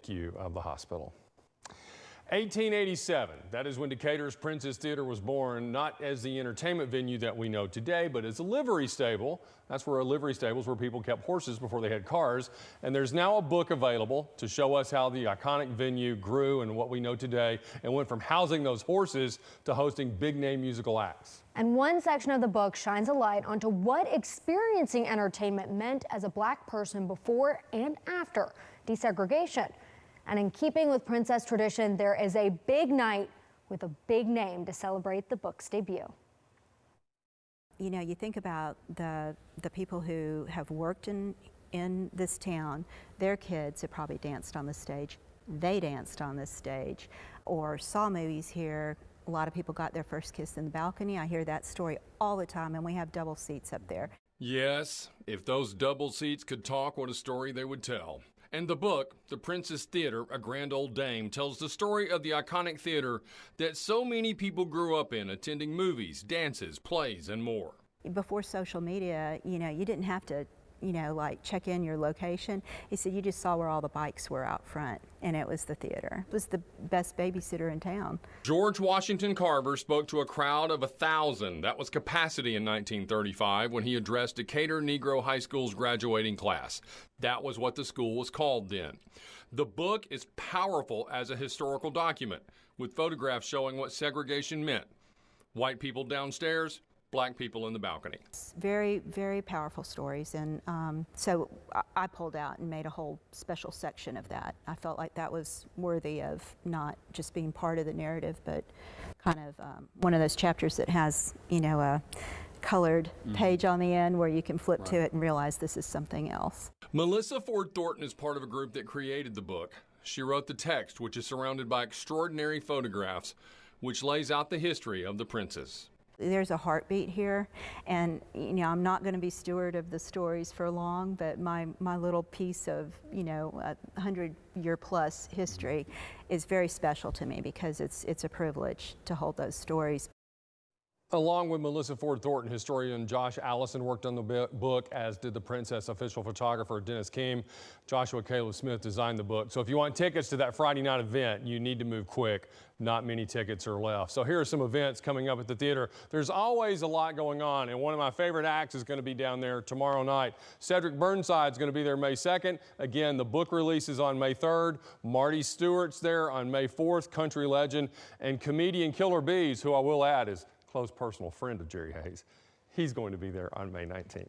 NICU of the hospital. 1887, that is when Decatur's Princess Theater was born, not as the entertainment venue that we know today, but as a livery stable. That's where a livery stable is, where people kept horses before they had cars. And there's now a book available to show us how the iconic venue grew and what we know today, and went from housing those horses to hosting big name musical acts. And one section of the book shines a light onto what experiencing entertainment meant as a black person before and after desegregation. And in keeping with Princess tradition, there is a big night with a big name to celebrate the book's debut. You know, you think about the people who have worked in this town, their kids have probably danced on the stage, they danced on this stage, or saw movies here. A lot of people got their first kiss in the balcony. I hear that story all the time, and we have double seats up there. Yes, if those double seats could talk, what a story they would tell. And the book, The Princess Theater, A Grand Old Dame, tells the story of the iconic theater that so many people grew up in, attending movies, dances, plays, and more. Before social media, you know, you didn't have to, you know, like check in your location. He said you just saw where all the bikes were out front, and it was the theater. It was the best babysitter in town. George Washington Carver spoke to a crowd of 1,000. That was capacity in 1935 when he addressed Decatur Negro High School's graduating class. That was what the school was called then. The book is powerful as a historical document, with photographs showing what segregation meant. White people downstairs, black people in the balcony. Very, very powerful stories, and so I pulled out and made a whole special section of that. I felt like that was worthy of not just being part of the narrative, but kind of one of those chapters that has, you know, a colored page on the end where you can flip to it and realize this is something else. Melissa Ford Thornton is part of a group that created the book. She wrote the text, which is surrounded by extraordinary photographs, which lays out the history of the princess. There's a heartbeat here, and you know, I'm not going to be steward of the stories for long, but my little piece of, you know, 100-year-plus history is very special to me because it's a privilege to hold those stories. Along with Melissa Ford Thornton, historian Josh Allison worked on the book, as did the princess official photographer Dennis Keem. Joshua Caleb Smith designed the book. So if you want tickets to that Friday night event, you need to move quick. Not many tickets are left. So here are some events coming up at the theater. There's always a lot going on, and one of my favorite acts is going to be down there tomorrow night. Cedric Burnside is going to be there May 2nd. Again, the book release is on May 3rd. Marty Stewart's there on May 4th, country legend, and comedian Killer Bees, who I will add is close personal friend of Jerry Hayes. He's going to be there on May 19th.